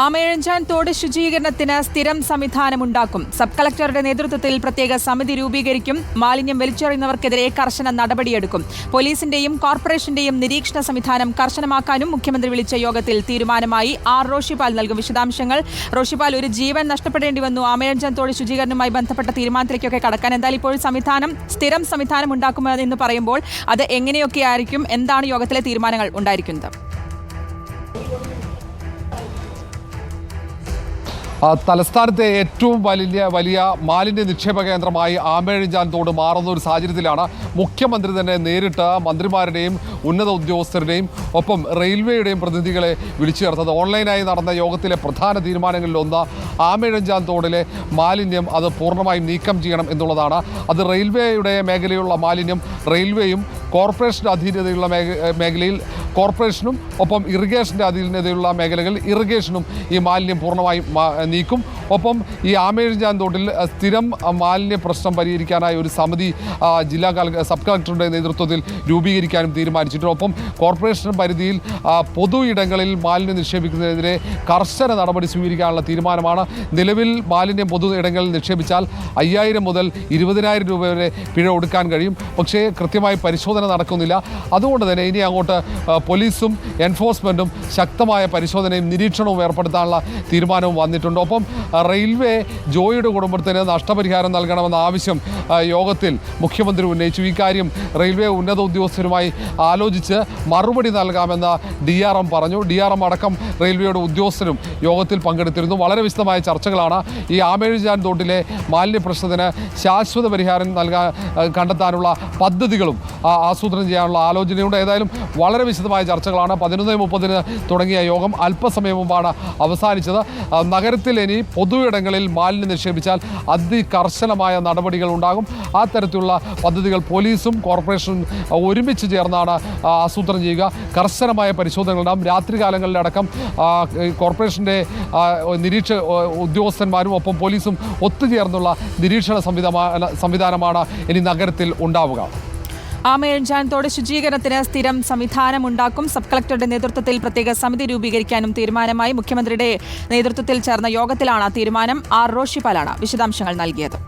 ആമയിഴഞ്ചാൻ തോട് ശുചീകരണത്തിന് സ്ഥിരം സംവിധാനമുണ്ടാക്കും. സബ് കളക്ടറുടെ നേതൃത്വത്തിൽ പ്രത്യേക സമിതി രൂപീകരിക്കും. മാലിന്യം വലിച്ചെറിയുന്നവർക്കെതിരെ കർശന നടപടിയെടുക്കും. പോലീസിന്റെയും കോർപ്പറേഷന്റെയും നിരീക്ഷണ സംവിധാനം കർശനമാക്കാനും മുഖ്യമന്ത്രി വിളിച്ച യോഗത്തിൽ തീരുമാനമായി. ആർ റോഷിപാൽ നൽകും വിശദാംശങ്ങൾ. റോഷിപാൽ, ഒരു ജീവൻ നഷ്ടപ്പെടേണ്ടി വന്നു ആമയിഴഞ്ചാൻ തോട് ശുചീകരണവുമായി ബന്ധപ്പെട്ട തീരുമാനത്തിലേക്കൊക്കെ കടക്കാൻ. എന്തായാലും ഇപ്പോൾ സ്ഥിരം സംവിധാനം ഉണ്ടാക്കുമെന്ന് പറയുമ്പോൾ അത് എങ്ങനെയൊക്കെയായിരിക്കും? എന്താണ് യോഗത്തിലെ തീരുമാനങ്ങൾ ഉണ്ടായിരിക്കുന്നത്? തലസ്ഥാനത്തെ ഏറ്റവും വലിയ മാലിന്യ നിക്ഷേപ കേന്ദ്രമായി ആമയിഴഞ്ചാൻ തോട് മാറുന്ന ഒരു സാഹചര്യത്തിലാണ് മുഖ്യമന്ത്രി തന്നെ നേരിട്ട് മന്ത്രിമാരുടെയും ഉന്നത ഉദ്യോഗസ്ഥരുടെയും ഒപ്പം റെയിൽവേയുടെയും പ്രതിനിധികളെ വിളിച്ചു ചേർത്തത്. ഓൺലൈനായി നടന്ന യോഗത്തിലെ പ്രധാന തീരുമാനങ്ങളിലൊന്ന് ആമയിഴഞ്ചാൻ തോടിലെ മാലിന്യം അത് പൂർണ്ണമായും നീക്കം ചെയ്യണം എന്നുള്ളതാണ്. അത് റെയിൽവേയുടെ മേഖലയിലുള്ള മാലിന്യം റെയിൽവേയും കോർപ്പറേഷൻ്റെ അധീനതയുള്ള മേഖലയിൽ കോർപ്പറേഷനും ഒപ്പം ഇറിഗേഷൻ്റെ അധീനതയുള്ള മേഖലകളിൽ ഇറിഗേഷനും ഈ മാലിന്യം പൂർണ്ണമായും നീക്കും. ഒപ്പം ഈ ആമയിഴഞ്ചാൻ തോട്ടിൽ സ്ഥിരം മാലിന്യ പ്രശ്നം പരിഹരിക്കാനായി ഒരു സമിതി സബ് കളക്ടറുടെ നേതൃത്വത്തിൽ രൂപീകരിക്കാനും തീരുമാനിച്ചിട്ടുണ്ട്. ഒപ്പം കോർപ്പറേഷൻ പരിധിയിൽ പൊതു ഇടങ്ങളിൽ മാലിന്യം നിക്ഷേപിക്കുന്നതിനെതിരെ കർശന നടപടി സ്വീകരിക്കാനുള്ള തീരുമാനമാണ്. നിലവിൽ മാലിന്യം പൊതു ഇടങ്ങളിൽ നിക്ഷേപിച്ചാൽ 5000 മുതൽ 20,000 രൂപ വരെ പിഴ ഒടുക്കാൻ കഴിയും. പക്ഷേ കൃത്യമായി പരിശോധന നടക്കുന്നില്ല. അതുകൊണ്ട് തന്നെ ഇനി അങ്ങോട്ട് പോലീസും എൻഫോഴ്സ്മെൻറ്റും ശക്തമായ പരിശോധനയും നിരീക്ഷണവും ഏർപ്പെടുത്താനുള്ള തീരുമാനവും വന്നിട്ടുണ്ട്. ഒപ്പം റെയിൽവേ ജോയിയുടെ കുടുംബത്തിന് നഷ്ടപരിഹാരം നൽകണമെന്ന ആവശ്യം യോഗത്തിൽ മുഖ്യമന്ത്രി ഉന്നയിച്ചു. ഇക്കാര്യം റെയിൽവേ ഉന്നത ഉദ്യോഗസ്ഥരുമായി ആലോചിച്ച് മറുപടി നൽകാമെന്ന് DRM പറഞ്ഞു. DRM അടക്കം റെയിൽവേയുടെ ഉദ്യോഗസ്ഥരും യോഗത്തിൽ പങ്കെടുത്തിരുന്നു. വളരെ വിശദമായ ചർച്ചകളാണ്. ഈ ആമയിഴഞ്ചാൻ തോട്ടിലെ മാലിന്യ പ്രശ്നത്തിന് ശാശ്വത പരിഹാരം കണ്ടെത്താനുള്ള പദ്ധതികളും ആസൂത്രണം ചെയ്യാനുള്ള ആലോചനയുണ്ട്. ഏതായാലും വളരെ വിശദമായ ചർച്ചകളാണ്. 11:30 തുടങ്ങിയ യോഗം അല്പസമയം മുമ്പാണ് അവസാനിച്ചത്. നഗരത്തിൽ ഇനി പൊതു ഇടങ്ങളിൽ മാലിന്യം നിക്ഷേപിച്ചാൽ അതികർശനമായ നടപടികൾ ഉണ്ടാകും. ആ തരത്തിലുള്ള പദ്ധതികൾ പോലീസും കോർപ്പറേഷനും ഒരുമിച്ച് ചേർന്നാണ് ആസൂത്രണം ചെയ്യുക. കർശനമായ പരിശോധനകളുണ്ടാകും. രാത്രികാലങ്ങളിലടക്കം കോർപ്പറേഷൻ്റെ ഉദ്യോഗസ്ഥന്മാരും ഒപ്പം പോലീസും ഒത്തുചേർന്നുള്ള നിരീക്ഷണ സംവിധാനമാണ് ഇനി നഗരത്തിൽ ഉണ്ടാവുക. ആമയിഴഞ്ചാൻ തോട് ശുചീകരണത്തിന് സ്ഥിരം സംവിധാനമുണ്ടാക്കും. സബ് കളക്ടറുടെ നേതൃത്വത്തിൽ പ്രത്യേക സമിതി രൂപീകരിക്കാനും തീരുമാനമായി. മുഖ്യമന്ത്രിയുടെ നേതൃത്വത്തിൽ ചേർന്ന യോഗത്തിലാണ് തീരുമാനം. ആർ റോഷിപാലാണ് വിശദാംശങ്ങൾ നൽകിയത്.